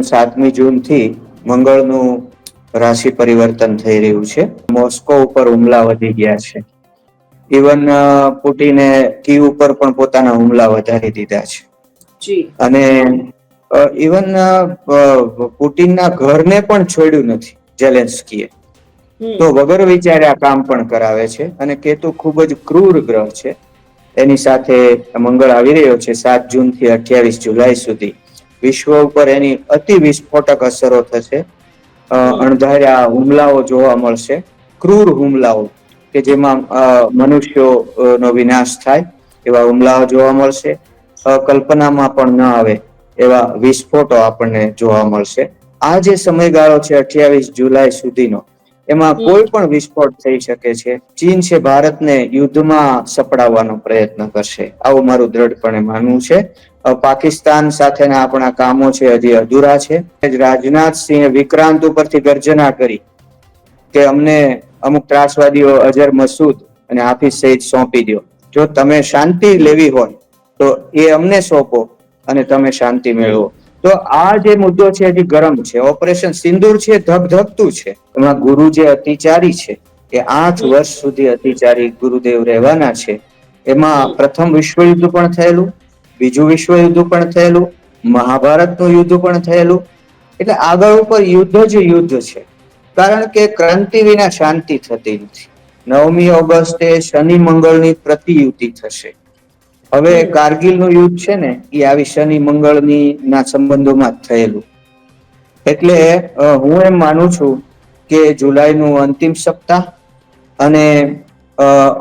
7મી જૂનથી મંગળનું રાશિ પરિવર્તન થઈ રહ્યું છે. મોસ્કો ઉપર હુમલા વધી ગયા છે. ઇવન પુટિને કીવ ઉપર પણ પોતાના હુમલા વધારી દીધા છે. જી અને ઇવન પુટિનના ઘરને પણ છોડ્યું નથી ઝેલેન્સ્કીએ. તો વગર વિચારે આ કામ પણ કરાવે છે. અને કેતુ ખૂબ જ ક્રૂર ગ્રહ છે. એની સાથે મંગળ આવી રહ્યો છે 7 જૂનથી 28 જુલાઈ સુધી. વિશ્વ ઉપર એની અતિ વિસ્ફોટક અસરો થશે. અણધાર્યા હુમલાઓ જોવા મળશે, ક્રૂર હુમલાઓ કે જેમાં મનુષ્યો નો વિનાશ થાય એવા હુમલાઓ જોવા મળશે. કલ્પનામાં પણ ન આવે એવા વિસ્ફોટો આપણને જોવા મળશે. આ જે સમયગાળો છે 28 જુલાઈ સુધીનો, એમાં કોઈ પણ વિસ્ફોટ થઈ શકે છે. ચીન છે ભારતને યુદ્ધમાં સપડાવવાનો પ્રયત્ન કરશે, આવું મારું દ્રઢપણે માનવું છે. પાકિસ્તાન સાથેના આપણા કામો છે હજી અધૂરા છે. રાજનાથસિંહે વિક્રાંત ઉપરથી ગર્જના કરી કે અમને અમુક ત્રાસવાદીઓ અજર મસૂદ અને હાફિઝ સઈદ સોંપી દો. જો તમે શાંતિ લેવી હોય તો એ અમને સોંપો અને તમે શાંતિ મેળવો. તો આ જે મુદ્દો છે હજી ગરમ છે. ઓપરેશન સિંદૂર છે ધગધગતું છે. એમાં ગુરુ જે અતિચારી છે એ 8 વર્ષ સુધી અતિચારી ગુરુદેવ રહેવાના છે. એમાં પ્રથમ વિશ્વયુદ્ધ પણ થયેલું, બીજું વિશ્વયુદ્ધ પણ થયેલું, મહાભારતનું યુદ્ધ પણ થયેલું. એટલે આગળ ઉપર યુદ્ધ જ યુદ્ધ છે. કારણ કે ક્રાંતિ વિના શાંતિ થતી નથી. 9મી ઓગસ્ટે શનિ મંગળની પ્રતિયુતિ થશે. હવે કારગિલનું યુદ્ધ છે ને એ આવી શનિ મંગળની ના સંબંધોમાં જ થયેલું. એટલે હું એમ માનું છું કે જુલાઈનું અંતિમ સપ્તાહ અને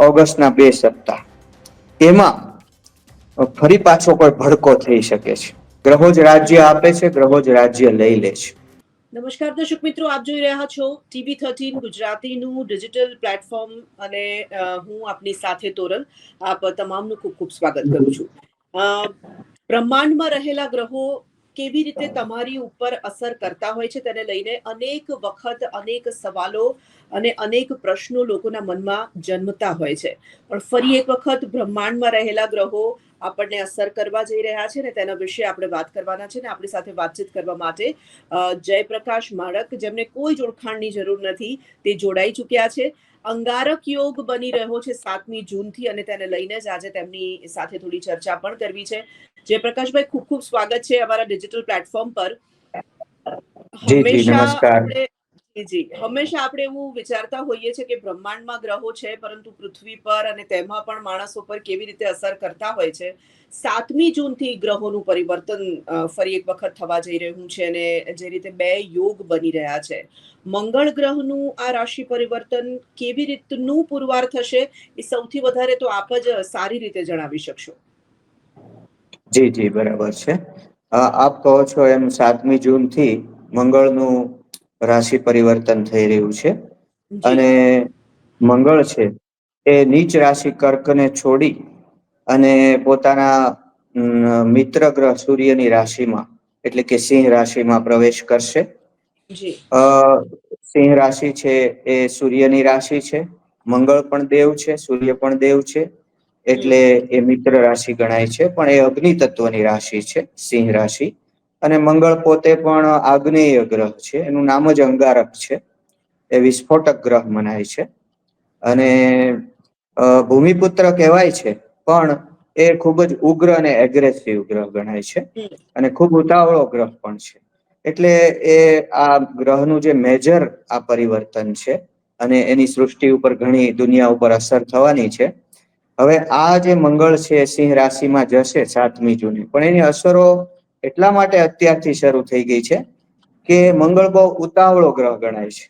ઓગસ્ટના 2 સપ્તાહ એમાં ફરી પાછો કોઈ ભડકો થઈ શકે છે. ગ્રહો જ રાજ્ય આપે છે, ગ્રહો જ રાજ્ય લઈ લે છે. નમસ્કાર દર્શક મિત્રો, આપ જોઈ રહ્યા છો TV13 ગુજરાતીનું ડિજિટલ પ્લેટફોર્મ અને હું આપની સાથે તોરલ. આપ તમામનું ખૂબ ખૂબ સ્વાગત કરું છું. બ્રહ્માંડમાં રહેલા ગ્રહો કેવી રીતે તમારી ઉપર અસર કરતા હોય છે તેને લઈને અનેક વખત અનેક સવાલો અને અનેક પ્રશ્નો લોકોના મનમાં જન્મતા હોય છે. પણ ફરી એક વખત બ્રહ્માંડમાં રહેલા ગ્રહો આપણને અસર કરવા જઈ રહ્યા છે ને તેના વિશે આપણે વાત કરવાના છે. ને આપણી સાથે વાતચીત કરવા માટે જયપ્રકાશ માળક, જેમને કોઈ જ ઓળખાણની જરૂર નથી, તે જોડાઈ ચૂક્યા છે. અંગારક યોગ બની રહ્યો છે 7મી જૂનથી અને તેને લઈને જ આજે તેમની સાથે થોડી ચર્ચા પણ કરવી છે. જયપ્રકાશભાઈ, ખૂબ ખૂબ સ્વાગત છે અમારા ડિજિટલ પ્લેટફોર્મ પર. જી જી નમસ્કાર. હંમેશા આપણે એવું વિચારતા હોઈએ છીએ કે બ્રહ્માંડમાં ગ્રહો છે, પરંતુ પૃથ્વી પર અને તેમાં પણ માણસો પર કેવી રીતે અસર કરતા હોય છે. 7મી જૂનથી ગ્રહોનું પરિવર્તન ફરી એક વખત થવા જઈ રહ્યું છે અને જે રીતે 2 યોગ બની રહ્યા છે. મંગળ ગ્રહનું આ રાશિ પરિવર્તન કેવી રીતનું પુરવાર થશે એ સૌથી વધારે તો આપ જ સારી રીતે જણાવી શકશો. જી જી બરાબર છે. આપ કહો છો એમ 7મી જૂનથી મંગળનું રાશિ પરિવર્તન થઈ રહ્યું છે. જી અને મંગળ છે એ નીચ રાશિ કર્કને છોડી અને પોતાના મિત્ર ગ્રહ સૂર્યની રાશિમાં એટલે કે સિંહ રાશિમાં પ્રવેશ કરશે. જી સિંહ રાશિ છે એ સૂર્યની રાશિ છે. મંગળ પણ દેવ છે, સૂર્ય પણ દેવ છે. એટલે એ મિત્ર રાશિ ગણાય છે. પણ એ અગ્નિ તત્વની રાશિ છે, સિંહ રાશિ. અને મંગળ પોતે પણ આગ્નેય ગ્રહ છે. એનું નામ જ અંગારક છે. એ વિસ્ફોટક ગ્રહ મનાય છે. અને ભૂમિપુત્ર કહેવાય છે, પણ એ ખૂબ જ ઉગ્ર અને એગ્રેસિવ ગ્રહ ગણાય છે. અને ખૂબ ઉતાવળો ગ્રહ પણ છે. એટલે એ આ ગ્રહનું જે મેજર આ પરિવર્તન છે અને એની સૃષ્ટિ ઉપર ઘણી દુનિયા ઉપર અસર થવાની છે. હવે આ જે મંગળ છે સિંહ રાશિમાં જશે 7મી જૂને, પણ એની અસરો એટલા માટે અત્યારથી શરૂ થઈ ગઈ છે કે મંગળ બહુ ઉતાવળો ગ્રહ ગણાય છે.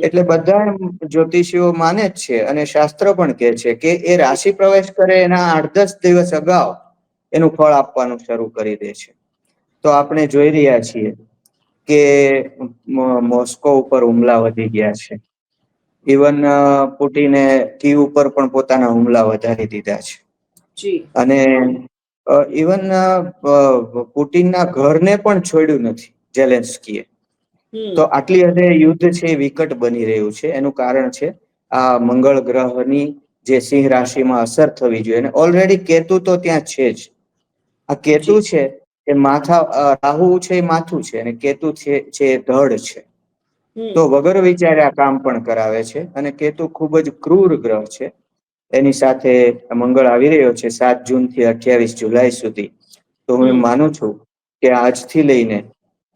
એટલે બધા જ્યોતિષીઓ માને જ છે અને શાસ્ત્ર પણ કે છે કે એ રાશિ પ્રવેશ કરે એના 8-10 દિવસ અગાઉ એનું ફળ આપવાનું શરૂ કરી દે છે. તો આપણે જોઈ રહ્યા છીએ કે મોસ્કો ઉપર હુમલા વધી ગયા છે. ઇવન પુટિને કીવ ઉપર પણ પોતાના હુમલા વધારી દીધા છે. જી અને ઇવન પુટિનના ઘરને પણ છોડ્યું નથી ઝેલેન્સ્કીએ. તો આટલી હદે યુદ્ધ છે એ વિકટ બની રહ્યું છે. એનું કારણ છે આ મંગળ ગ્રહની જે સિંહ રાશિમાં અસર થવી જોઈએ. અને ઓલરેડી કેતુ તો ત્યાં છે જ. આ કેતુ જી છે એ રાહુ છે એ માથું છે અને કેતુ છે એ ધડ છે. તો વગર વિચારે આ કામ પણ કરાવે છે. અને કેતુ ખૂબ જ ક્રૂર ગ્રહ છે. એની સાથે મંગળ આવી રહ્યો છે 7 જૂન થી 28 જુલાઈ સુધી. તો હું એમ માનું છું કે આજથી લઈને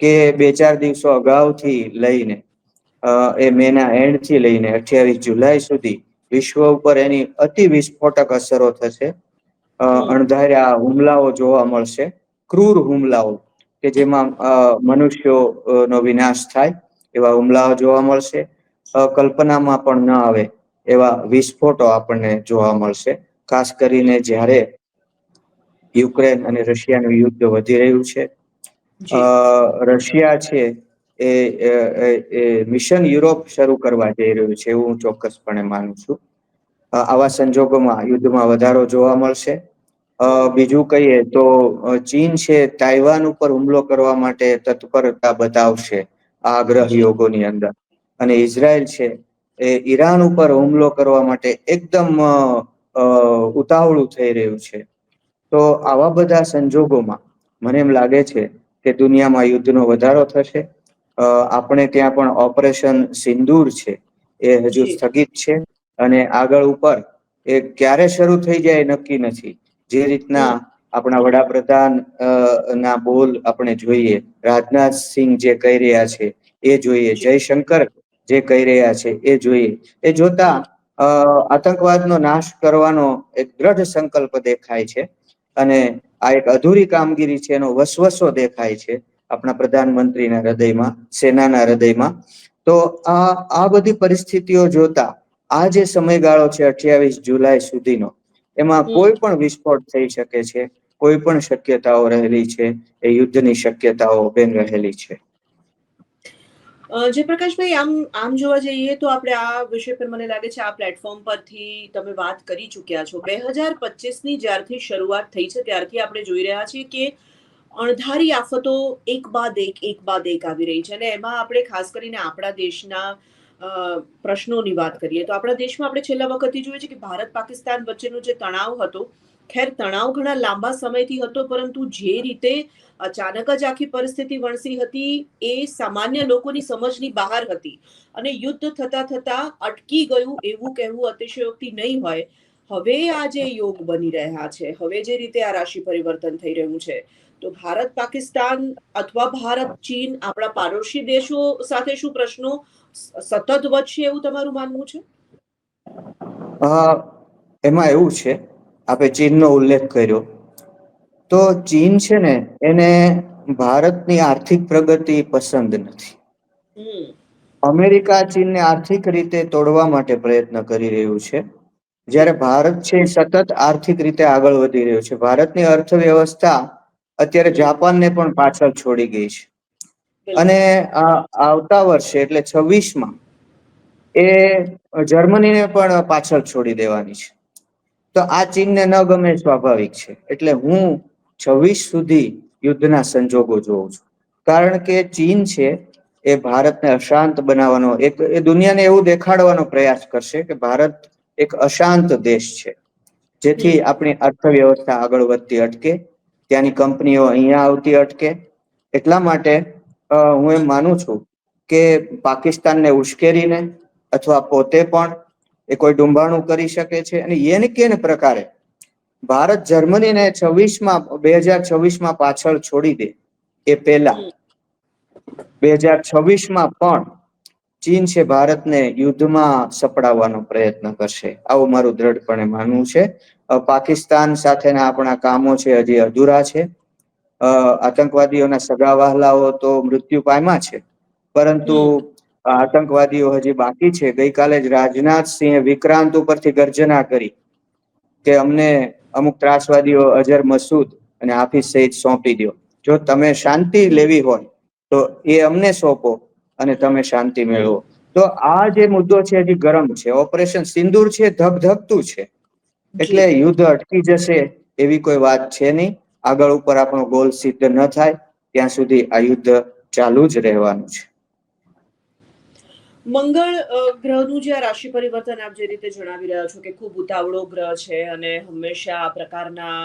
કે 2-4 દિવસો અગાઉથી લઈને એ મેના એન્ડ થી લઈને 28 જુલાઈ સુધી વિશ્વ ઉપર એની અતિ વિસ્ફોટક અસરો થશે. અણધાર્યા હુમલાઓ જોવા મળશે, ક્રૂર હુમલાઓ કે જેમાં મનુષ્યો નો વિનાશ થાય એવા હુમલાઓ જોવા મળશે. કલ્પનામાં પણ ન આવે એવા વિસ્ફોટો આપણને જોવા મળશે. ખાસ કરીને જ્યારે યુક્રેન અને રશિયાનું યુદ્ધ વધી રહ્યું છે. જી રશિયા છે એ મિશન યુરોપ શરૂ કરવા જઈ રહ્યું છે એવું હું ચોક્કસપણે માનું છું. આવા સંજોગોમાં યુદ્ધમાં વધારો જોવા મળશે. બીજું કહીએ તો ચીન છે તાઇવાન ઉપર હુમલો કરવા માટે તત્પરતા બતાવશે આ ગ્રહ જી યોગોની અંદર. અને ઈઝરાયલ છે એ ઈરાન ઉપર હુમલો કરવા માટે એકદમ ઉતાવળું થઈ રહ્યું છે. તો આવા બધા સંજોગોમાં મને એમ લાગે છે કે દુનિયામાં યુદ્ધનો વધારો થશે. આપણે ત્યાં પણ ઓપરેશન સિંદૂર છે એ હજુ જી સ્થગિત છે. અને આગળ ઉપર એ ક્યારે શરૂ થઈ જાય નક્કી નથી. જે રીતના આપણા વડાપ્રધાન ના બોલ આપણે જોઈએ, રાજનાથસિંહ જે કહી રહ્યા છે એ જોઈએ, જી જયશંકર જે કહી રહ્યા છે એ જોઈએ, એ જોતા આતંકવાદનો નાશ કરવાનો એક દ્રઢ સંકલ્પ દેખાય છે. અને આ એક અધૂરી કામગીરી છે એનો વસવસો દેખાય છે આપણા પ્રધાનમંત્રીના હૃદયમાં, સેનાના હૃદયમાં. તો આ બધી પરિસ્થિતિઓ જોતા આ જે સમયગાળો છે 28 જુલાઈ સુધીનો, એમાં કોઈ પણ વિસ્ફોટ થઈ શકે છે. કોઈ પણ શક્યતાઓ રહેલી છે એ યુદ્ધની શક્યતાઓ બેન રહેલી છે. જયપ્રકાશભાઈ, આમ જોવા જઈએ તો આપણે આ વિષય પર મને લાગે છે આ પ્લેટફોર્મ પરથી તમે વાત કરી ચૂક્યા છો. 2025ની જ્યારથી શરૂઆત થઈ છે ત્યારથી આપણે જોઈ રહ્યા છીએ કે અણધારી આફતો એક બાદ એક આવી રહી છે. અને એમાં આપણે ખાસ કરીને આપણા દેશના પ્રશ્નોની વાત કરીએ તો આપણા દેશમાં આપણે છેલ્લા વખતથી જોઈએ છે કે ભારત પાકિસ્તાન વચ્ચેનો જે તણાવ હતો, ખેર તણાવ ઘણા લાંબા સમયથી હતો, પરંતુ જે રીતે અચાનક જ આખી પરિસ્થિતિ વણસી હતી એ સામાન્ય લોકોની સમજની બહાર હતી. અને યુદ્ધ થતા થતા અટકી ગયું એવું કહેવું અતિશયોક્તિ નહીં હોય. હવે આ જે યોગ બની રહ્યા છે, હવે જે રીતે આ રાશિ પરિવર્તન થઈ રહ્યું છે, તો ભારત પાકિસ્તાન અથવા ભારત ચીન આપણા પાડોશી દેશો સાથે શું પ્રશ્નો સતત વધશે એવું તમારું માનવું છે? એમાં એવું છે, આપણે ચીનનો ઉલ્લેખ કર્યો તો ચીન છે ને એને ભારતની આર્થિક પ્રગતિ પસંદ નથી. હમ અમેરિકા ચીનને આર્થિક રીતે તોડવા માટે પ્રયત્ન કરી રહ્યું છે. જી જ્યારે ભારત છે સતત આર્થિક રીતે આગળ વધી રહ્યું છે. ભારતની અર્થવ્યવસ્થા અત્યારે જાપાનને પણ પાછળ છોડી ગઈ છે. અને બિલકુલ આવતા વર્ષે એટલે 26માં એ જર્મનીને પણ પાછળ છોડી દેવાની છે. તો આ ચીનને ન ગમે સ્વાભાવિક છે. એટલે હું 26 સુધી યુદ્ધના સંજોગો જોઉં છું. કારણ કે ચીન છે એ ભારતને અશાંત બનાવવાનો, એ દુનિયાને એવું દેખાડવાનો પ્રયાસ કરશે કે ભારત એક અશાંત દેશ છે. જેથી આપણી અર્થવ્યવસ્થા આગળ વધતી અટકે, ત્યાંની કંપનીઓ અહીંયા આવતી અટકે. એટલા માટે હું એમ માનું છું કે પાકિસ્તાનને ઉશ્કેરીને અથવા પોતે પણ એ કોઈ ડુંબાણું કરી શકે છે. અને એને કેને પ્રકારે ભારત જર્મનીને 2026માં પાછળ છોડી દે એ પહેલા 2026માં પણ ચીન છે ભારતને યુદ્ધમાં સપડાવવાનો પ્રયત્ન કરશે, આવું મારું દ્રઢપણે માનવું છે. પાકિસ્તાન સાથેના આપણા કામો છે હજી અધૂરા છે. આતંકવાદીઓના સગા વહાલાઓ તો મૃત્યુ પામ્યા છે, પરંતુ આતંકવાદીઓ હજી બાકી છે. ગઈકાલે જ રાજનાથસિંહે વિક્રાંત ઉપરથી ગર્જના કરી કે અમને અમુક ત્રાસવાદીઓ અજર મસૂદ અને હાફિઝ સઈદ સોંપી દો. જો તમે શાંતિ લેવી હોય તો એ અમને સોંપો અને તમે શાંતિ મેળવો. તો આ જે મુદ્દો છે હજી ગરમ છે. ઓપરેશન સિંદૂર છે ધગધગતું છે. એટલે જી યુદ્ધ અટકી જશે એવી કોઈ વાત છે નહીં. આગળ ઉપર આપણો ગોલ સિદ્ધ ન થાય ત્યાં સુધી આ યુદ્ધ ચાલુ જ રહેવાનું છે. મંગળ ગ્રહનું જે આ રાશિ પરિવર્તન આપ જે રીતે જણાવી રહ્યા છો કે ખૂબ ઉતાવળો ગ્રહ છે અને હંમેશા આ પ્રકારના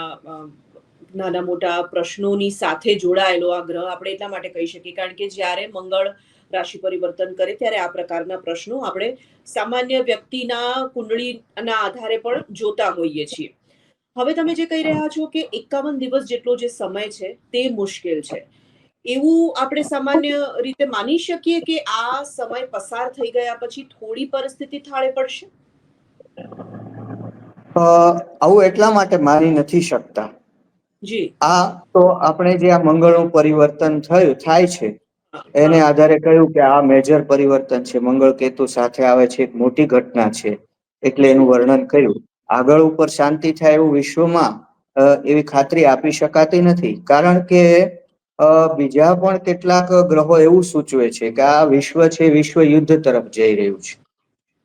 નાના મોટા પ્રશ્નોની સાથે જોડાયેલો આ ગ્રહ આપણે એટલા માટે કહી શકીએ કારણ કે જ્યારે મંગળ રાશિ પરિવર્તન કરે ત્યારે આ પ્રકારના પ્રશ્નો આપણે સામાન્ય વ્યક્તિના કુંડળીના આધારે પણ જોતા હોઈએ છીએ. હવે તમે જે કહી રહ્યા છો કે 51 દિવસ જેટલો જે સમય છે તે મુશ્કેલ છે, એવું આપણે સામાન્ય રીતે માની શકીએ કે આ સમય પસાર થઈ ગયા પછી થોડી પરિસ્થિતિ થાળે પડશે? આવું એટલા માટે માની નથી શકતા. જી. આ તો આપણે જે આ મંગળનું પરિવર્તન થાય છે એને હા. આધારે કહ્યું કે આ મેજર પરિવર્તન છે, મંગળ કેતુ સાથે આવે છે, એક મોટી ઘટના છે એટલે જી. એનું વર્ણન કર્યું. આગળ ઉપર શાંતિ થાય એવું વિશ્વમાં એવી ખાતરી આપી શકાતી નથી, કારણ કે બીજા પણ કેટલાક ગ્રહો એવું સૂચવે છે કે આ વિશ્વ છે વિશ્વ યુદ્ધ તરફ જઈ રહ્યું છે.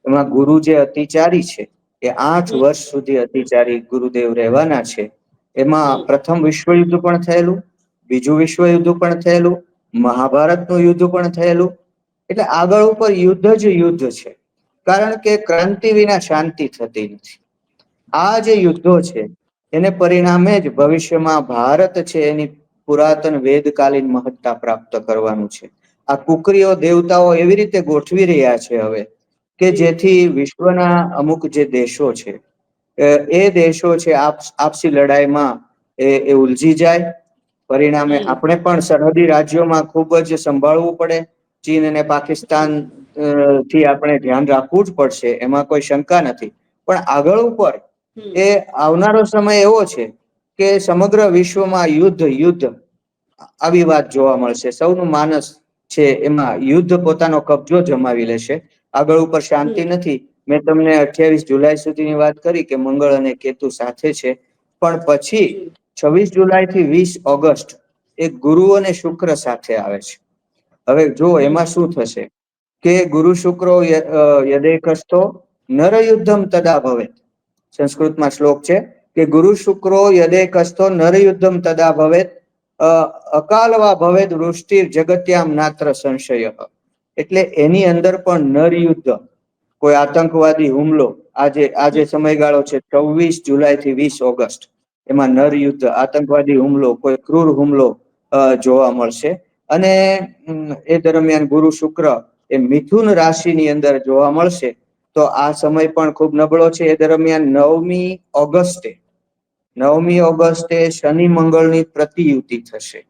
એમાં ગુરુ જે અતિચારી છે એ 8 હમ. વર્ષ સુધી અતિચારી ગુરુદેવ રહેવાના છે. એમાં હમ. પ્રથમ વિશ્વયુદ્ધ પણ થયેલું, બીજું વિશ્વયુદ્ધ પણ થયેલું, મહાભારતનું યુદ્ધ પણ થયેલું. એટલે આગળ ઉપર યુદ્ધ જ યુદ્ધ છે, કારણ કે ક્રાંતિ વિના શાંતિ થતી નથી. આ જે યુદ્ધો છે એને પરિણામે જ ભવિષ્યમાં ભારત છે એની પુરાતન વેદકાલીન મહત્તા પ્રાપ્ત કરવાનું છે. આ કુકરીઓ દેવતાઓ એવી રીતે ગોઠવી રહ્યા છે હવે કે જી. જેથી વિશ્વના અમુક જે દેશો છે એ દેશો છે આપસી લડાઈમાં એ ઉલજી જાય. પરિણામે હમ. આપણે પણ સરહદી રાજ્યોમાં ખૂબ જ સંભાળવું પડે. ચીન અને પાકિસ્તાન થી આપણે ધ્યાન રાખવું જ પડશે, એમાં કોઈ શંકા નથી. પણ આગળ ઉપર હમ. એ આવનારો સમય એવો છે કે સમગ્ર વિશ્વમાં યુદ્ધ આવી વાત જોવા મળશે. સૌનું માનસ છે એમાં યુદ્ધ પોતાનો કબજો જમાવી લેશે. આગળ ઉપર શાંતિ હમ. નથી. મેં તમને 28 જુલાઈ સુધીની વાત કરી કે મંગળ અને કેતુ સાથે છે, પણ પછી જી. 26 જુલાઈ થી 20 ઓગસ્ટ એ ગુરુ અને શુક્ર સાથે આવે છે. હવે જો હમ. એમાં શું થશે કે ગુરુ શુક્રો યદેકસ્તો નર યુદ્ધમ તદા ભવેત. સંસ્કૃતમાં શ્લોક છે કે ગુરુ શુક્રો યદેકસ્તો નર યુદ્ધમ તદા ભવેત અકાલવા ભવેદ વૃષ્ટિર જગત્યામ નાત્ર સંશય. એટલે એની અંદર પણ નર યુદ્ધ, કોઈ આતંકવાદી હુમલો, આજે સમયગાળો છે 24 જુલાઈ થી 20 ઓગસ્ટ, એમાં નર યુદ્ધ, આતંકવાદી હુમલો, કોઈ ક્રૂર હુમલો જોવા મળશે. અને એ દરમિયાન ગુરુ શુક્ર એ મિથુન રાશિની અંદર જોવા મળશે. તો આ સમય પણ ખૂબ નબળો છે. એ દરમિયાન 9મી ઓગસ્ટે શનિ મંગળની પ્રતિયુતિ થશે.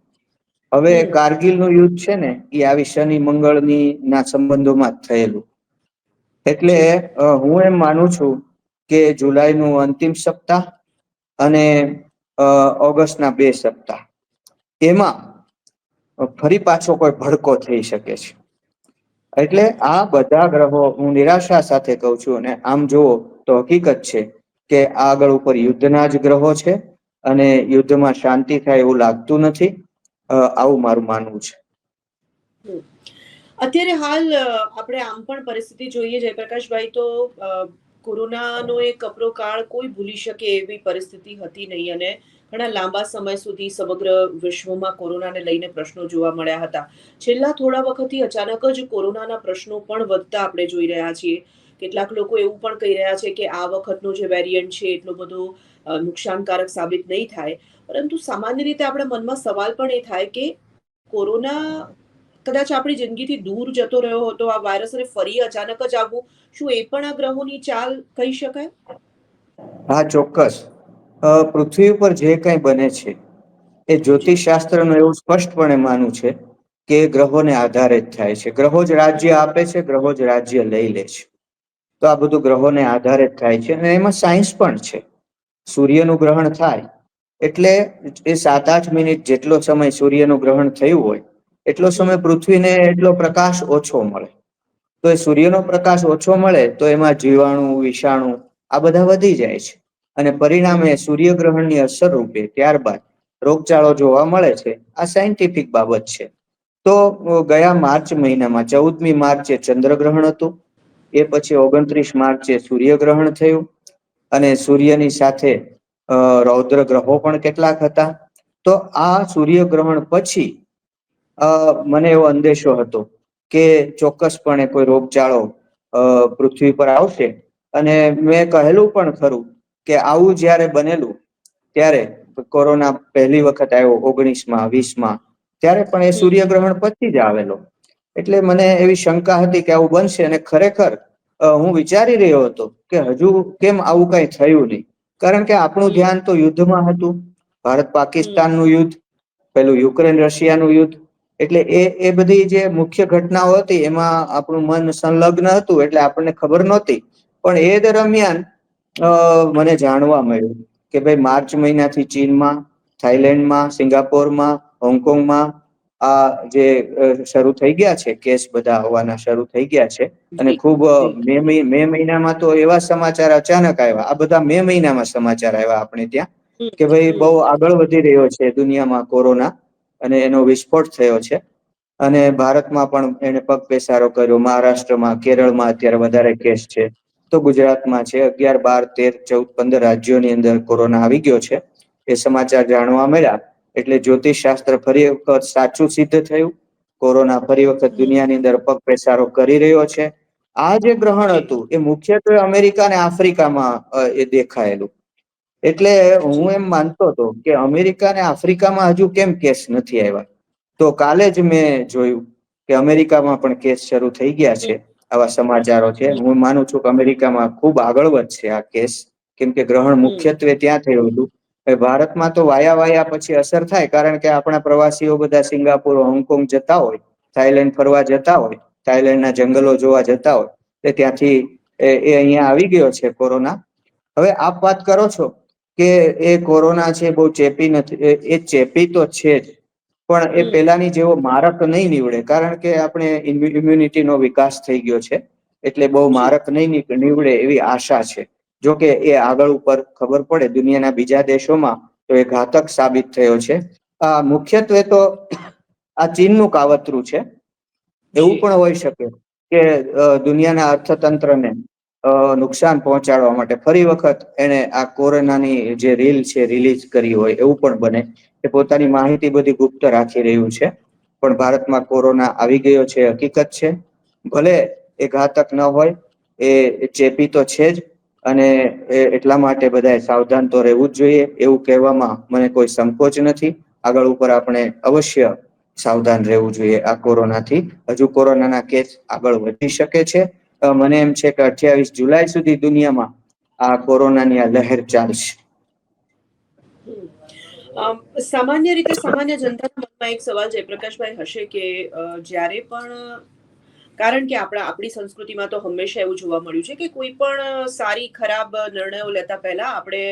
હવે હમ. કારગિલ નું યુદ્ધ છે ને એ આવી શનિ મંગળની ના સંબંધોમાં જ થયેલું. એટલે જી. હું એમ માનું છું કે જુલાઈ નું અંતિમ સપ્તાહ અને ઓગસ્ટ ના 2 સપ્તાહ એમાં ફરી પાછો કોઈ ભડકો થઈ શકે છે. એટલે આ બધા ગ્રહો હું નિરાશા સાથે કઉ છું, અને આમ જુઓ તો હકીકત છે કે આગળ ઉપર યુદ્ધના જ ગ્રહો છે અને યુદ્ધમાં શાંતિ થાય એવું લાગતું નથી. આવું મારું માનવું છે. હમ. અત્યારે હાલ આપણે આમ પણ પરિસ્થિતિ જોઈએ જયપ્રકાશભાઈ તો કોરોનાનો એક કપરો કાળ કોઈ ભૂલી શકે એવી પરિસ્થિતિ હતી નહીં, અને ઘણા લાંબા સમય સુધી સમગ્ર વિશ્વમાં કોરોનાને લઈને પ્રશ્નો જોવા મળ્યા હતા. છેલ્લા થોડા વખતથી અચાનક જ કોરોનાના પ્રશ્નો પણ વધતા આપણે જોઈ રહ્યા છીએ. કેટલાક લોકો એવું પણ કહી રહ્યા છે કે આ વખતનો જે વેરિયન્ટ છે એટલો બધો નુકસાનકારક સાબિત નહીં થાય. પરંતુ સામાન્ય રીતે આપણા મનમાં સવાલ પણ એ થાય કે કોરોના કદાચ આપણી જિંદગીથી દૂર જતો રહ્યો હતો, આ વાયરસને ફરી અચાનક જ આવવું, શું એ પણ આ ગ્રહોની ચાલ કહી શકાય? હા, ચોક્કસ. પૃથ્વી ઉપર જે કંઈ બને છે એ જી. જ્યોતિષ શાસ્ત્રનું એવું સ્પષ્ટપણે માનવું છે કે ગ્રહોને આધારે જ થાય છે. ગ્રહો જ રાજ્ય આપે છે, ગ્રહો જ રાજ્ય લઈ લે છે. તો આ બધું ગ્રહોને આધારે જ થાય છે, અને એમાં સાયન્સ પણ છે. સૂર્યનું ગ્રહણ થાય એટલે એ 7-8 મિનિટ જેટલો સમય સૂર્યનું ગ્રહણ થયું હોય એટલો સમય હમ. પૃથ્વીને એટલો પ્રકાશ ઓછો મળે. તો એ સૂર્યનો પ્રકાશ ઓછો મળે તો એમાં જીવાણુ, વિષાણુ આ બધા વધી જાય છે, અને હમ. પરિણામે સૂર્યગ્રહણની અસર રૂપે ત્યારબાદ રોગચાળો જોવા મળે છે. આ સાયન્ટિફિક બાબત છે. તો ગયા માર્ચ મહિનામાં 14મી માર્ચે ચંદ્રગ્રહણ હતું. એ પછી 29 માર્ચે સૂર્યગ્રહણ થયું, અને સૂર્યની સાથે રૌદ્ર ગ્રહો પણ કેટલાક હતા. તો આ સૂર્યગ્રહણ પછી મને એવો અંદેશો હતો કે ચોક્કસપણે કોઈ રોગચાળો પૃથ્વી પર આવશે. અને મેં કહેલું પણ ખરું કે આવું જ્યારે બનેલું ત્યારે કોરોના પહેલી વખત આવ્યો 19માં 20માં, ત્યારે પણ એ સૂર્યગ્રહણ પછી જ આવેલો. એટલે મને એવી શંકા હતી કે આવું બનશે, અને ખરેખર હું વિચારી રહ્યો હતો કે હજુ કેમ આવું કઈ થયું નહીં. કારણ કે આપણું ધ્યાન તો યુદ્ધમાં હતું, ભારત પાકિસ્તાનનું યુદ્ધ, પેલું યુક્રેન રશિયાનું યુદ્ધ. એટલે એ બધી જે મુખ્ય ઘટનાઓ હતી એમાં આપણું મન સંલગ્ન હતું, એટલે આપણને ખબર નહોતી. પણ એ દરમિયાન મને જાણવા મળ્યું કે ભાઈ માર્ચ મહિનાથી ચીનમાં, થાઈલેન્ડમાં, સિંગાપોરમાં, હોંગકોંગમાં આ જે શરૂ થઈ ગયા છે કેસ, બધા આવવાના શરૂ થઈ ગયા છે. અને જી ખુબ જી મે મહિનામાં તો એવા સમાચાર અચાનક આવ્યા, આ બધા મે મહિનામાં સમાચાર આવ્યા આપણે ત્યાં, કે ભાઈ બહુ આગળ વધી રહ્યો છે દુનિયામાં કોરોના, અને એનો વિસ્ફોટ થયો છે. અને ભારતમાં પણ એને પગ પેસારો કર્યો. મહારાષ્ટ્રમાં, કેરળમાં અત્યારે વધારે કેસ છે. તો ગુજરાતમાં છે. 11, 12, 13, 14, 15 રાજ્યોની અંદર કોરોના આવી ગયો છે. એ સમાચાર જાણવા મળ્યા એટલે જ્યોતિષ શાસ્ત્ર ફરી વખત સાચું સિદ્ધ થયું. કોરોના ફરી વખત દુનિયાની અંદર પગ પેસારો કરી રહ્યો છે. આ જે ગ્રહણ જી હતું એ મુખ્યત્વે અમેરિકા અને આફ્રિકામાં એ દેખાયેલું. એટલે હું જી એમ માનતો હતો કે અમેરિકા અને આફ્રિકામાં હજુ કેમ કેસ નથી આવ્યા. તો કાલે જ મેં જોયું કે અમેરિકામાં પણ કેસ શરૂ થઈ ગયા છે. આવા સમાચારો છે. હું માનું છું કે અમેરિકામાં ખુબ આગળ વધશે આ કેસ, કેમ કે ગ્રહણ મુખ્યત્વે ત્યાં થયું હતું. ભારતમાં તો વાયા પછી અસર થાય, કારણ કે આપણા પ્રવાસીઓ બધા સિંગાપુર, હોંગકોંગ જતા હોય, થાઈલેન્ડ ફરવા જતા હોય, થાઈલેન્ડના જંગલો જોવા જતા હોય, એટલે ત્યાંથી એ અહિયાં આવી ગયો છે કોરોના. હવે આપ વાત કરો છો કે એ કોરોના છે બહુ ચેપી નથી, એ ચેપી તો છે જ, પણ એ પેલાની જેવો મારક નહીં નીવડે, કારણ કે આપણે ઇમ્યુનિટીનો વિકાસ થઈ ગયો છે. એટલે બહુ જી મારક નહીં નીવડે એવી આશા છે. જોકે એ આગળ ઉપર ખબર પડે દુનિયાના બીજા દેશોમાં તો એ ઘાતક સાબિત થયો છે. મુખ્યત્વે તો આ ચીનનું કાવતરું છે. એવું જી પણ હોઈ શકે કે દુનિયાના અર્થતંત્રને નુકસાન પહોંચાડવા માટે ફરી વખત એને આ કોરોનાની જે રીલ છે રિલીઝ કરી હોય, એવું પણ બને. એ પોતાની માહિતી બધી ગુપ્ત રાખી રહ્યું છે. પણ ભારતમાં કોરોના આવી ગયો છે, હકીકત છે. ભલે એ ઘાતક ન હોય, એ ચેપી તો છે જ. અને એટલા માટે બધાએ સાવધાન તો રહેવું જ જોઈએ, એવું કહેવામાં મને કોઈ સંકોચ નથી. આગળ ઉપર આપણે અવશ્ય સાવધાન રહેવું જોઈએ આ કોરોનાથી. હજુ કોરોનાના કેસ આગળ વધી શકે છે. મને એમ છે કે 28 જુલાઈ સુધી દુનિયામાં આ કોરોનાની આ લહેર ચાલશે. સામાન્ય રીતે સામાન્ય જનતાના મનમાં એક સવાલ જયપ્રકાશભાઈ હશે કે જ્યારે પણ, કારણ કે આપણી સંસ્કૃતિમાં તો હંમેશા એવું જોવા મળ્યું છે કે કોઈ પણ સારી ખરાબ નિર્ણયો લેતા પહેલા આપણે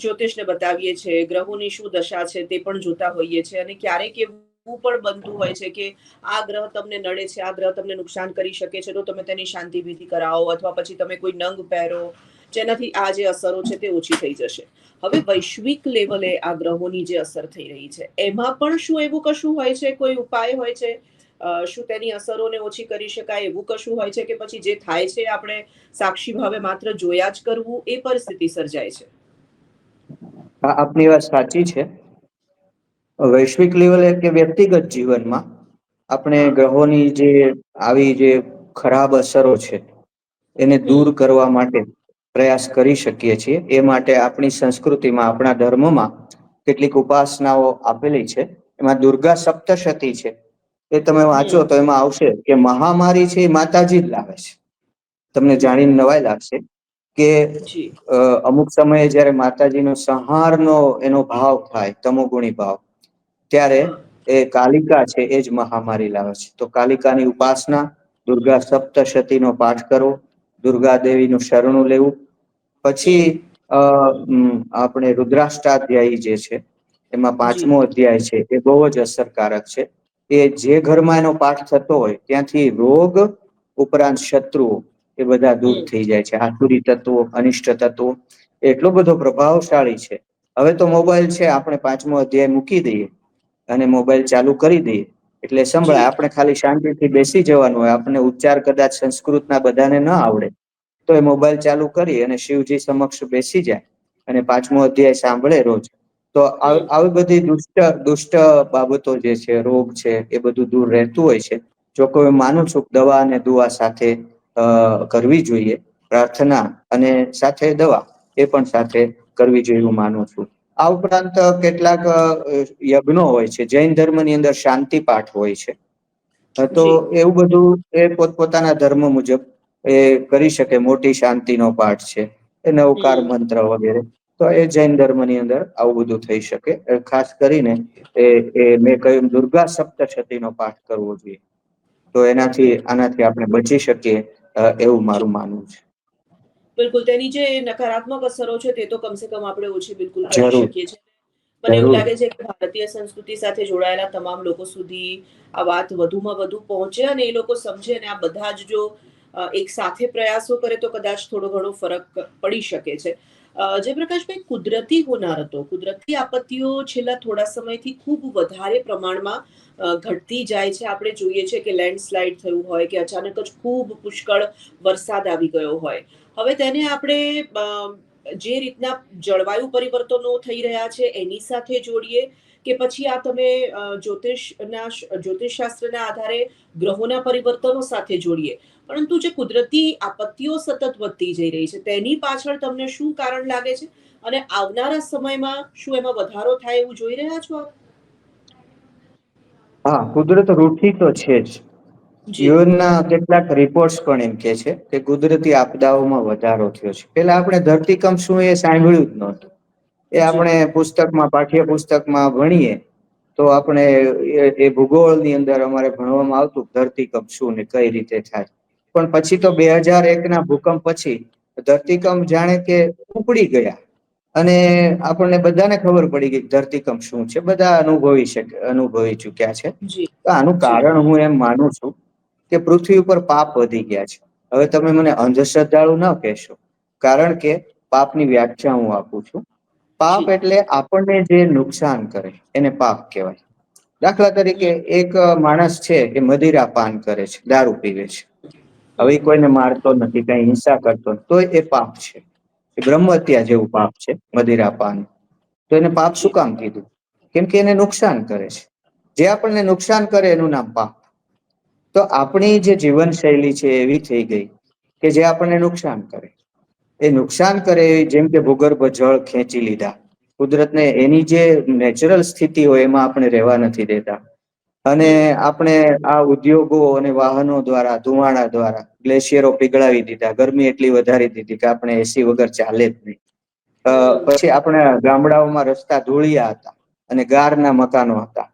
જ્યોતિષને બતાવીએ છીએ, ગ્રહોની શું દશા છે તે પણ જોતા હોઈએ છીએ, અને ક્યારેક એવું પણ બનતું હોય છે કે આ ગ્રહ તમને નડે છે, આ ગ્રહ તમને નુકસાન કરી શકે છે, તો તમે તેની શાંતિ વિધિ કરાવો, અથવા પછી તમે કોઈ નંગ પહેરો જેનાથી આ જે અસરો છે તે ઓછી થઈ જશે. હવે વૈશ્વિક લેવલે આ ગ્રહોની જે અસર થઈ રહી છે, એમાં પણ શું એવું કશું હોય છે, કોઈ ઉપાય હોય છે? શું તેની અસરોને ઓછી કરી શકાય એવું કશું હોય છે, કે પછી જે થાય છે આપણે સાક્ષી ભાવે માત્ર જોયા જ કરવું, એ પરિસ્થિતિ સર્જાય છે? આપની વાત સાચી છે. વૈશ્વિક લેવલે કે વ્યક્તિગત જીવનમાં આપણે હા. ગ્રહોની જે આવી જે ખરાબ અસરો છે એને દૂર હમ કરવા માટે પ્રયાસ કરી શકીએ છીએ. એ માટે આપણી સંસ્કૃતિમાં, આપણા ધર્મમાં કેટલીક ઉપાસનાઓ આપેલી છે. એમાં દુર્ગા સપ્તશતી છે. એ તમે વાંચો હમ તો એમાં આવશે કે મહામારી છે એ માતાજી જ લાવે છે. તમને હમ જાણીને નવાઈ લાગશે કે જી અમુક સમયે જયારે માતાજીનો સંહારનો એનો ભાવ થાય, તમોગુણી ભાવ, ત્યારે હા એ કાલિકા છે એ જ મહામારી લાવે છે. તો કાલિકાની ઉપાસના, દુર્ગા સપ્તશતીનો પાઠ કરવો, દુર્ગા દેવીનું શરણું લેવું. પછી હમ આપણે રુદ્રાષ્ટાધ્યાયી જે છે એમાં જી 5મો અધ્યાય છે, એ બહુ જ અસરકારક છે. એ જે ઘરમાં એનો પાઠ થતો હોય ત્યાંથી રોગ ઉપરાંત શત્રુઓ એ બધા દૂર હમ થઈ જાય છે. આસુરી તત્વો, અનિષ્ટ તત્વો એટલો બધો પ્રભાવશાળી છે. હવે તો મોબાઈલ છે, આપણે 5મો અધ્યાય મૂકી દઈએ અને મોબાઈલ ચાલુ કરી દઈએ એટલે સંભળાય. જી આપણે ખાલી શાંતિથી બેસી જવાનું હોય. આપણને ઉચ્ચાર કદાચ સંસ્કૃતના બધાને ન આવડે, તો એ મોબાઈલ ચાલુ કરી અને શિવજી સમક્ષ બેસી જાય અને 5મો અધ્યાય સાંભળે રોજ. તો હમ આવી બધી દુષ્ટ બાબતો જે છે, રોગ છે, એ બધું દૂર રહેતું હોય છે. જો કોઈ માનું છું દવા અને દુઆ સાથે કરવી જોઈએ. પ્રાર્થના અને સાથે દવા એ પણ સાથે કરવી જોઈએ, હું માનું છું. આ ઉપરાંત કેટલાક યજ્ઞો હોય છે. જૈન ધર્મની અંદર શાંતિ પાઠ હોય છે. તો જી એવું બધું એ પોતપોતાના ધર્મ મુજબ એ કરી શકે. મોટી શાંતિનો પાઠ છે, એ નવકાર હમ મંત્ર વગેરે. તો એ જૈન ધર્મની અંદર આવું બધું થઈ શકે. ખાસ કરીને મેં કહ્યું દુર્ગા સપ્તશતીનો પાઠ કરવો જોઈએ. તો આનાથી આપણે બચી શકીએ, એવું મારું માનવું છે. બિલકુલ, તેની જે નકારાત્મક અસરો છે તે તો કમસે કમ આપણે ઓછી બિલકુલ કરી જરૂર શકીએ છીએ. મને એવું જરૂર લાગે છે કે ભારતીય સંસ્કૃતિ સાથે જોડાયેલા તમામ લોકો સુધી આ વાત વધુમાં વધુ પહોંચે અને એ લોકો સમજે, અને આ બધા જ જો એક સાથે પ્રયાસો કરે તો કદાચ થોડો ઘણો ફરક પડી શકે છે. જયપ્રકાશભાઈ, કુદરતી હોનારતો, કુદરતી આપત્તિઓ છેલ્લા થોડા સમયથી ખૂબ વધારે પ્રમાણમાં ઘટતી જાય છે. આપણે જોઈએ છે કે લેન્ડસ્લાઇડ થયું હોય કે અચાનક જ ખૂબ પુષ્કળ વરસાદ આવી ગયો હોય. હવે તેને આપણે જે રીતના જળવાયુ પરિવર્તનો થઈ રહ્યા છે એની સાથે જોડીએ, કે પછી આ તમે જ્યોતિષશાસ્ત્રના આધારે ગ્રહોના પરિવર્તનો સાથે જોડીએ. પરંતુ જે કુદરતી આપત્તિઓ સતત વધતી જઈ રહી છે તેની પાછળ તમને શું કારણ લાગે છે, અને આવનારા સમયમાં શું એમાં વધારો થાય એવું જોઈ રહ્યા છો આપ? હા, કુદરત રૂઠી તો છે જ. જી યુએનના કેટલાક રિપોર્ટ્સ પણ એમ કે છે કે કુદરતી આપદાઓમાં વધારો થયો છે. પેલા આપણે ધરતીકંપ શું એ સાંભળ્યું જ નહોતું. એ જી આપણે પુસ્તકમાં, પાઠ્યપુસ્તકમાં ભણીએ તો આપણે એ ભૂગોળની અંદર અમારે ભણવામાં આવતું ધરતીકંપ શું ને કઈ રીતે થાય. પણ પછી તો હમ 2001 ના ભૂકંપ પછી ધરતીકંપ જાણે કે ઉપડી ગયા. અને આપણને બધાને ખબર પડી ગઈ ધરતીકંપ શું છે. બધા અનુભવી ચુક્યા છે. જી તો આનું જી કારણ હું એમ માનું છું કે પૃથ્વી ઉપર પાપ વધી ગયા છે. હવે તમે મને અંધશ્રદ્ધાળુ ન કહેશો, કારણ કે પાપની વ્યાખ્યા હું આપું છું. પાપ જી એટલે આપણને જે નુકસાન કરે એને પાપ કહેવાય. દાખલા તરીકે હમ એક માણસ છે એ મદિરા પાન કરે છે, દારૂ પીવે છે. હવે હમ કોઈને મારતો નથી, કઈ હિંસા કરતો નથી, તો એ પાપ છે. એ બ્રહ્મ હત્યા જેવું પાપ છે મદિરાપાન. તો એને પાપ શું જી કામ કીધું? કેમ કે એને નુકસાન કરે છે. જે આપણને નુકસાન કરે એનું નામ પાપ. તો આપણી જે જીવનશૈલી છે એવી થઈ ગઈ કે જે આપણને નુકસાન કરે. એ નુકસાન કરે, જેમ કે ભૂગર્ભ જળ ખેંચી લીધા. કુદરતને એની જે નેચરલ સ્થિતિ હોય એમાં આપણે રહેવા નથી દેતા. અને હમ આપણે આ ઉદ્યોગો અને વાહનો દ્વારા, ધુવાણા દ્વારા ગ્લેશિયરો પીગળાવી દીધા. ગરમી એટલી વધારી દીધી કે આપણે એસી વગર ચાલે જ નહીં. હમ પછી આપણા ગામડાઓમાં રસ્તા ધૂળિયા હતા અને ગારના મકાનો હતા.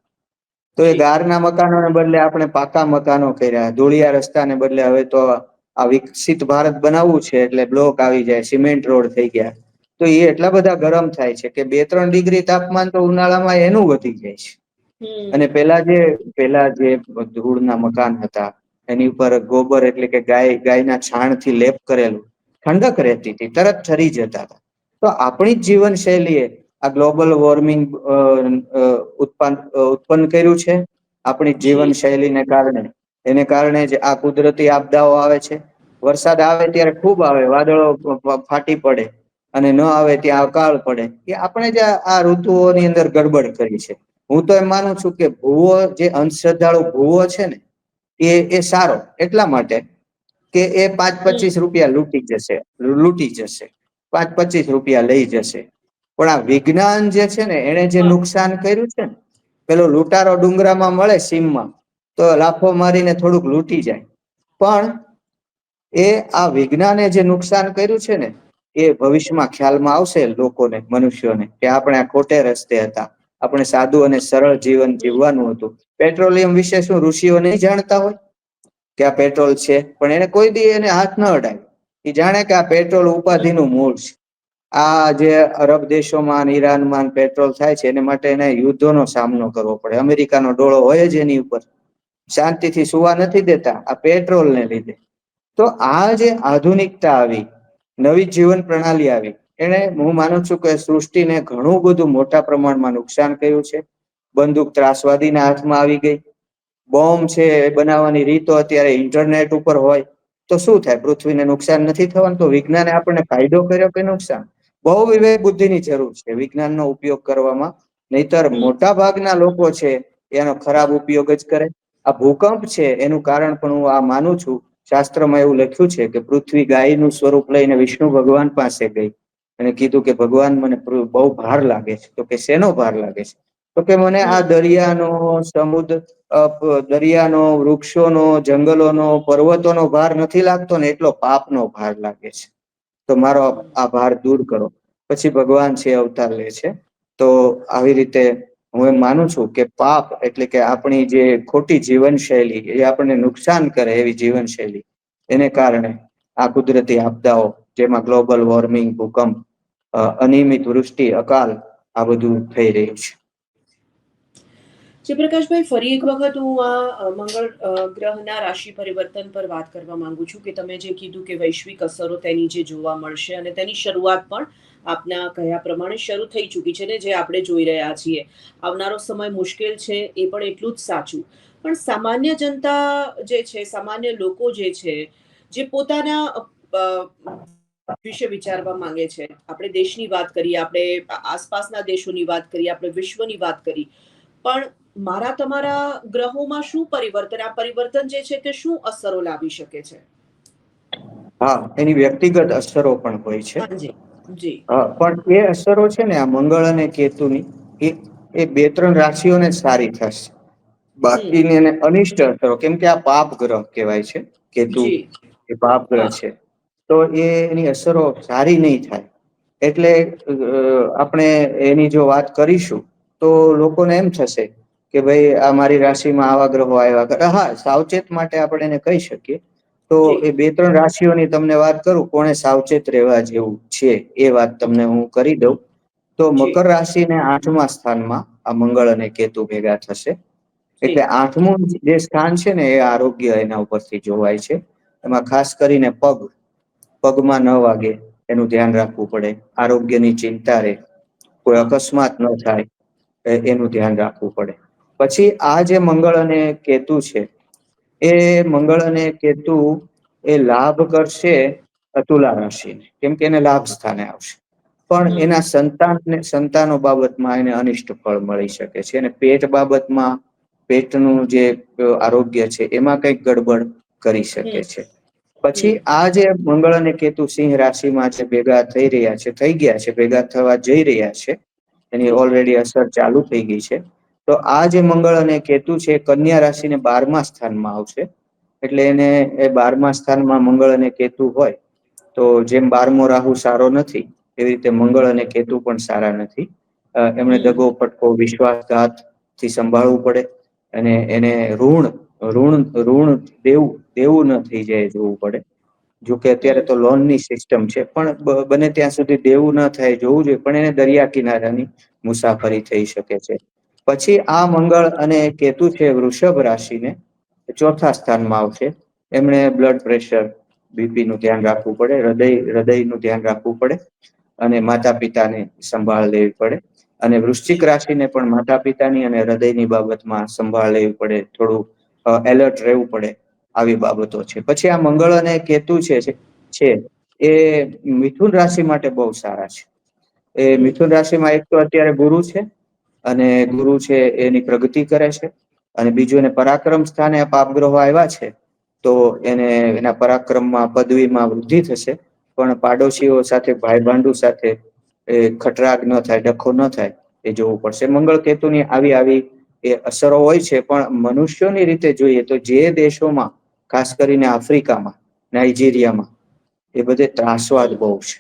તો એ જી ગારના મકાનોને બદલે આપણે પાકા મકાનો કર્યા. ધૂળિયા રસ્તાને બદલે હવે તો આ વિકસિત ભારત બનાવવું છે એટલે બ્લોક આવી જાય, સિમેન્ટ રોડ થઈ ગયા. તો એ એટલા બધા ગરમ થાય છે કે 2-3 ડિગ્રી તાપમાન તો ઉનાળામાં એનું વધી જાય છે. અને હમ પેલા જે ધૂળના મકાન હતા એની ઉપર ગોબર એટલે કે ગાયના છાણથી લેપ કરેલું, ઠંડક રહેતી હતી, તરત ઠરી જતા હતા. તો આપણી જ જીવનશૈલીએ આ ગ્લોબલ વોર્મિંગ ઉત્પન્ન કર્યું છે. આપણી જી જીવન શૈલીને કારણે, એને કારણે જ આ કુદરતી આપદાઓ આવે છે. વરસાદ આવે ત્યારે ખૂબ આવે, વાદળો ફાટી પડે, અને ન આવે ત્યાં અકાળ પડે. કે આપણે જે આ ઋતુઓની અંદર ગડબડ કરી છે. હું તો એમ માનું છું કે ભૂવો, જે અંધશ્રદ્ધાળુ ભૂવો છે ને, એ સારો એટલા માટે કે એ હમ 5-25 રૂપિયા લૂંટી જશે, 5-25 રૂપિયા લઈ જશે. પણ આ વિજ્ઞાન જે છે ને, એને જે હા નુકસાન કર્યું છે ને, પેલો લૂંટારો ડુંગરામાં મળે સીમમાં, તો લાફો મારીને થોડુંક લૂંટી જાય. પણ આ વિજ્ઞાને જે નુકસાન કર્યું છે ને, એ ભવિષ્યમાં ખ્યાલમાં આવશે લોકોને, મનુષ્યોને, કે આપણે આ ખોટે રસ્તે હતા. આપણે સાદું અને સરળ જીવન હમ જીવવાનું હતું. પેટ્રોલિયમ વિશે શું ઋષિઓ નહીં જાણતા હોય કે આ પેટ્રોલ છે? પણ એને કોઈ દી એને હાથ ન અડાય. એ જાણે કે આ પેટ્રોલ ઉપાધિનું મૂળ છે. આ જે અરબ દેશોમાં, ઈરાનમાં પેટ્રોલ થાય છે એને માટે એને યુદ્ધોનો સામનો કરવો પડે. અમેરિકાનો ડોળો હોય જ એની ઉપર. શાંતિથી સુવા નથી દેતા આ પેટ્રોલને લીધે. તો આ જે આધુનિકતા આવી, નવી જીવન પ્રણાલી આવી, એને હું માનું છું કે સૃષ્ટિને ઘણું બધું મોટા પ્રમાણમાં નુકસાન કર્યું છે. બંદૂક ત્રાસવાદીના હાથમાં આવી ગઈ. બોમ્બ છે એ બનાવવાની રીતો અત્યારે ઇન્ટરનેટ ઉપર હોય. તો શું થાય? પૃથ્વીને નુકસાન નથી થવાનું? તો વિજ્ઞાને આપણને ફાયદો કર્યો કે નુકસાન? બહુ વિવેક બુદ્ધિની જરૂર છે વિજ્ઞાનનો ઉપયોગ કરવામાં. નહીતર હમ મોટા ભાગના લોકો છે એનો ખરાબ ઉપયોગ જ કરે. આ ભૂકંપ છે એનું કારણ પણ હું આ માનું છું. શાસ્ત્રમાં એવું લખ્યું છે કે પૃથ્વી ગાયનું સ્વરૂપ લઈને વિષ્ણુ ભગવાન પાસે ગઈ. અને કીધું કે ભગવાન મને બહુ ભાર લાગે છે. તો કે શેનો ભાર લાગે છે? તો કે મને આ દરિયાનો, સમુદ્ર, દરિયાનો, વૃક્ષોનો, જંગલોનો, પર્વતોનો ભાર નથી લાગતો ને, એટલો પાપનો ભાર લાગે છે. તો મારો આ ભાર દૂર કરો. પછી ભગવાન છે અવતાર લે છે. તો આવી રીતે હું એમ માનું છું કે પાપ એટલે કે આપણી જે ખોટી જીવનશૈલી, એ આપણને નુકસાન કરે એવી જીવનશૈલી, એને કારણે આ કુદરતી આપદાઓ, જેમાં ગ્લોબલ વોર્મિંગ, ભૂકંપ, અનિયમિત વૃષ્ટિ, અકાલ, આ બધું થઈ રહ્યું છે. જયપ્રકાશભાઈ, ફરી એક વખત હું આ મંગળ ગ્રહના રાશિ પરિવર્તન પર વાત કરવા માંગુ છું કે તમે જે કીધું કે વૈશ્વિક અસરો તેની જે જોવા મળશે, અને તેની શરૂઆત પણ આપના કહ્યા પ્રમાણે શરૂ થઈ ચૂકી છે ને, જે આપણે જોઈ રહ્યા છીએ. આવનારો સમય મુશ્કેલ છે એ પણ એટલું જ સાચું. પણ સામાન્ય જનતા જે છે, સામાન્ય લોકો જે છે, જે પોતાના વિશે વિચારવા માંગે છે, આપણે દેશની વાત કરીએ, આપણે આસપાસના દેશોની વાત કરીએ, આપણે વિશ્વની વાત કરી, પણ મારા તમારા ગ્રહોમાં શું પરિવર્તન, આ પરિવર્તન જે છે તે શું અસરો લાવી શકે છે? હા, એની વ્યક્તિગત અસરો પણ હોય છે. હાજી, જી. પણ એ અસરો છે ને, આ મંગળ અને કેતુની, એ 2-3 રાશિઓને સારી થશે. બાકીની એને અનિષ્ટ અસરો, કેમ કે આ પાપ ગ્રહ કહેવાય છે કેતુ, જી. એ પાપ ગ્રહ હા. છે. તો એની અસરો સારી નહીં થાય. એટલે આપણે એની જો વાત કરીશું તો લોકોને એમ થશે કે ભાઈ આ મારી રાશિમાં આવા ગ્રહો આવ્યા. હા, સાવચેત માટે આપણે એને કહી શકીએ. તો જી. એ 2-3 રાશિઓની તમને વાત કરું, કોણે સાવચેત રહેવા જેવું છે, એ વાત તમને હું કરી દઉં. તો જી. મકર રાશિને 8મા સ્થાનમાં આ મંગળ અને કેતુ ભેગા થશે. જી. એટલે 8મું જે સ્થાન છે ને, એ આરોગ્ય એના ઉપરથી જોવાય છે. એમાં ખાસ કરીને પગમાં ન વાગે એનું ધ્યાન રાખવું પડે. આરોગ્યની ચિંતા રહે, કોઈ હા. અકસ્માત ન થાય એનું ધ્યાન રાખવું પડે. પછી આ જે મંગળ અને કેતુ છે, એ મંગળ અને કેતુ એ લાભ કરશે તુલા રાશિને, કેમ કે એને લાભ સ્થાને આવશે. પણ એના સંતાનો બાબતમાં એને અનિષ્ટ ફળ મળી શકે છે. અને પેટ બાબતમાં, પેટનું જે આરોગ્ય છે, એમાં કંઈક ગડબડ કરી શકે છે. પછી આ જે મંગળ અને કેતુ સિંહ રાશિમાં છે, ભેગા થઈ રહ્યા છે, થઈ ગયા છે, ભેગા થવા જઈ રહ્યા છે, એની જી. ઓલરેડી અસર ચાલુ થઈ ગઈ છે. તો આ જે મંગળ અને કેતુ છે, કન્યા રાશિને 12મા સ્થાનમાં આવશે. એટલે એને એ 12મા સ્થાનમાં મંગળ અને કેતુ હોય, તો જેમ 12મો રાહુ સારો નથી, એવી રીતે મંગળ અને કેતુ પણ સારા નથી. એમણે દગો ફટકો, વિશ્વાસઘાત થી સંભાળવું પડે. અને એને ઋણ દેવું ન થઈ જાય જોવું પડે. જોકે અત્યારે તો લોનની સિસ્ટમ છે, પણ બને ત્યાં સુધી દેવું ન થાય જોવું જોઈએ. પણ એને દરિયા કિનારાની મુસાફરી થઈ શકે છે. પછી આ મંગળ અને કેતુ છે, વૃષભ રાશિને 4થા સ્થાનમાં આવશે. એમણે બ્લડ પ્રેશર, બીપી નું ધ્યાન રાખવું પડે, હૃદયનું ધ્યાન રાખવું પડે, અને માતા પિતાને સંભાળ લેવી પડે. અને વૃશ્ચિક રાશિને પણ માતા પિતાની અને હૃદયની બાબતમાં સંભાળ લેવી પડે. થોડું એલર્ટ રહેવું પડે. આવી બાબતો છે. પછી આ મંગળ અને કેતુ છે એ મિથુન રાશિ માટે બહુ સારા છે. એ મિથુન રાશિમાં એક તો અત્યારે ગુરુ છે, અને ગુરુ છે એની પ્રગતિ કરે છે. અને બીજું, એને પરાક્રમ સ્થાને પાપગ્રહો આવ્યા છે, તો એને એના પરાક્રમમાં, પદવીમાં વૃદ્ધિ થશે. પણ પાડોશીઓ સાથે, ભાઈબાંધુ સાથે એ ખટરાગ ન થાય, ડખો ન થાય, એ જોવું પડશે. મંગળ કેતુની આવી એ અસરો હોય છે. પણ મનુષ્યોની રીતે જોઈએ તો જે દેશોમાં, ખાસ કરીને આફ્રિકામાં, નાઈજીરિયામાં, એ બધે ત્રાસવાદ બહુ છે.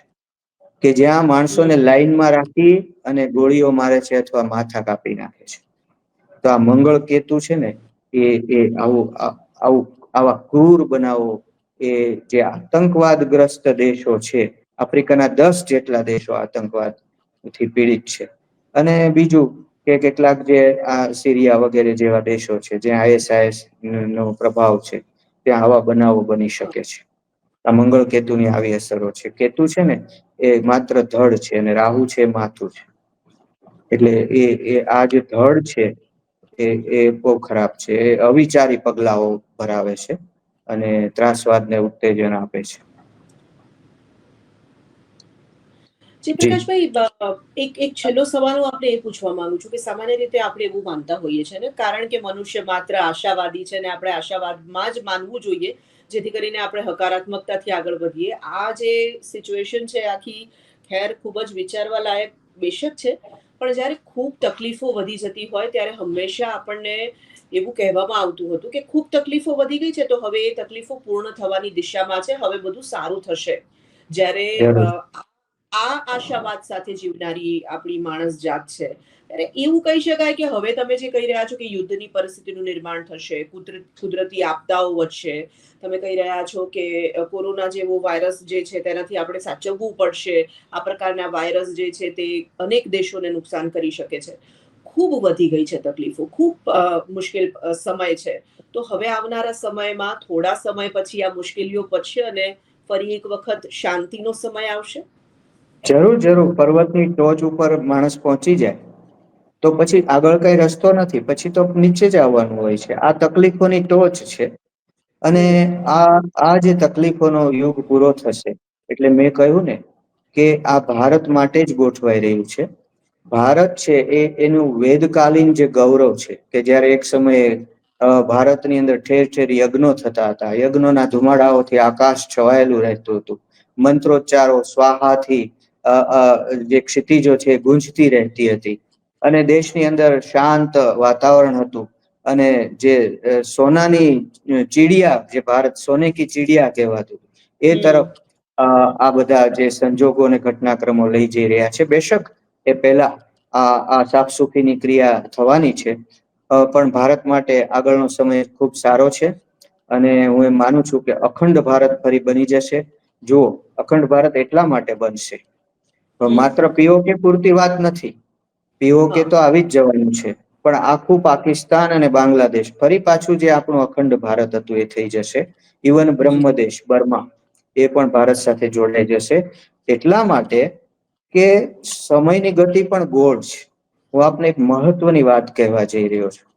કે જ્યાં માણસોને લાઈનમાં રાખી અને ગોળીઓ મારે છે, અથવા માથા કાપી નાખે છે. તો આ મંગળ કેતુ છે ને, આવા ક્રૂર બનાવો, એ જે આતંકવાદગ્રસ્ત દેશો છે, આફ્રિકાના 10 જેટલા દેશો આતંકવાદ થી પીડિત છે. અને બીજું કે કેટલાક જે આ સીરિયા વગેરે જેવા દેશો છે, જ્યાં ISIS નો પ્રભાવ છે, ત્યાં આવા બનાવો બની શકે છે. આ મંગળ કેતુની આવી અસરો છે. કેતુ છે ને, એ માત્ર ધડ છે, અને રાહુ છે માથું છે. એટલે આ જે ધડ છે, એ બહુ ખરાબ છે. એ અવિચારી પગલાઓ ભરાવે છે, અને ત્રાસવાદને ઉત્તેજન આપે છે. જી. જયપ્રકાશભાઈ, એક છેલ્લો સવાલ હું આપણે એ પૂછવા માંગુ છું કે સામાન્ય રીતે આપણે એવું માનતા હોઈએ છીએ ને, કારણ કે મનુષ્ય માત્ર આશાવાદી છે, ને આપણે આશાવાદમાં જ માનવું જોઈએ, જેથી કરીને આપણે હકારાત્મકતાથી આગળ વધીએ. આ જે સિચ્યુએશન છે આખી, ખેર ખૂબ જ વિચારવા લાયક બેશક છે, પણ જ્યારે ખૂબ તકલીફો વધી જતી હોય ત્યારે હંમેશા આપણને એવું કહેવામાં આવતું હતું કે ખૂબ તકલીફો વધી ગઈ છે તો હવે એ તકલીફો પૂર્ણ થવાની દિશામાં છે, હવે બધું સારું થશે. જ્યારે જરૂર. આ આશાવાદ સાથે જીવનારી આપણી માણસ જાત છે, ત્યારે એવું કહી શકાય કે હવે તમે જે કહી રહ્યા છો કે યુદ્ધની પરિસ્થિતિનું નિર્માણ થશે, કુદરતી આપદાઓ વધશે, તમે કહી રહ્યા છો કે કોરોના જેવો વાયરસ જે છે તેનાથી આપણે સાચવવું પડશે, આ પ્રકારના વાયરસ જે છે તે અનેક દેશોને નુકસાન કરી શકે છે, ખૂબ વધી ગઈ છે તકલીફો, ખૂબ મુશ્કેલ સમય છે. તો હવે આવનારા સમયમાં થોડા સમય પછી આ મુશ્કેલીઓ પછશે અને ફરી એક વખત શાંતિનો સમય આવશે. જરૂર જરૂર, પર્વતની ટોચ ઉપર માણસ પહોંચી જાય તો પછી આગળ કઈ રસ્તો નથી, પછી તો નીચે જ આવવાનું હોય છે. આ તકલીફોની ટોચ છે. અને હમ. આ જે તકલીફોનો યુગ પૂરો થશે એટલે મેં કહ્યું ને કે આ ભારત માટે જ ગોઠવાઈ રહ્યું છે. ભારત છે એ એનું વેદકાલીન જે ગૌરવ છે કે જ્યારે એક સમયે ભારતની અંદર ઠેર ઠેર યજ્ઞો થતા હતા, યજ્ઞોના ધુમાડાઓથી આકાશ છવાયેલું રહેતું હતું, મંત્રોચ્ચારો સ્વાહાથી જે ક્ષિતિજો છે ગુંજતી રહેતી હતી, અને દેશની અંદર શાંત વાતાવરણ હતું. અને જે સોનાની ચીડિયા, જે ભારત સોને કી ચીડિયા કહેવાતું, એ હમ. તરફ આ બધા જે સંજોગો અને ઘટનાક્રમો લઈ જઈ રહ્યા છે. બેશક એ પહેલા આ સાફસૂફીની ક્રિયા થવાની છે, પણ ભારત માટે આગળનો સમય ખૂબ સારો છે. અને હું એમ માનું છું કે અખંડ ભારત ફરી બની જશે. જો અખંડ ભારત એટલા માટે બનશે, હમ. માત્ર પીઓકે પૂરતી વાત નથી, પીઓકે હા. તો આવી જ જવાનું છે, પણ આખું પાકિસ્તાન અને બાંગ્લાદેશ ફરી પાછું જે આપણું અખંડ ભારત હતું એ થઈ જશે. ઇવન જી. બ્રહ્મદેશ બર્મા એ પણ ભારત સાથે જોડાઈ જશે. એટલા માટે કે સમયની ગતિ પણ ગોળ છે. હું આપને એક મહત્વની વાત કહેવા જઈ રહ્યો છું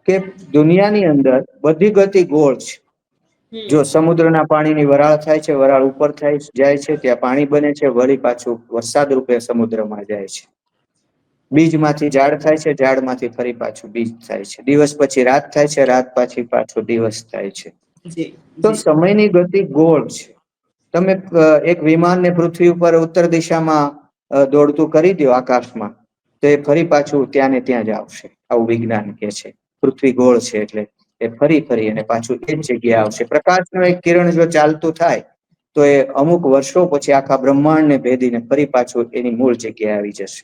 કે દુનિયાની અંદર બધી ગતિ ગોળ છે. હમ. જો સમુદ્રના પાણીની વરાળ થાય છે, વરાળ ઉપર થાય જાય છે, ત્યાં પાણી બને છે, વળી પાછું વરસાદ રૂપે સમુદ્રમાં જાય છે. બીજમાંથી ઝાડ થાય છે, ઝાડમાંથી ફરી પાછું બીજ થાય છે, દિવસ પછી રાત થાય છે, રાત પછી પાછો દિવસ થાય છે. જી. તો જી. સમયની ગતિ ગોળ છે. તમે એક વિમાનને પૃથ્વી ઉપર ઉત્તર દિશામાં દોડતું કરી દો આકાશમાં, તો એ ફરી પાછું ત્યાં ને ત્યાં જ આવશે. આવું વિજ્ઞાન કે છે. પૃથ્વી ગોળ છે એટલે એ ફરી અને પાછું એ જ જગ્યા આવશે. પ્રકાશનું એક કિરણ જો ચાલતું થાય તો એ અમુક વર્ષો પછી આખા બ્રહ્માંડને ભેદીને ફરી પાછું એની મૂળ જગ્યાએ આવી જશે.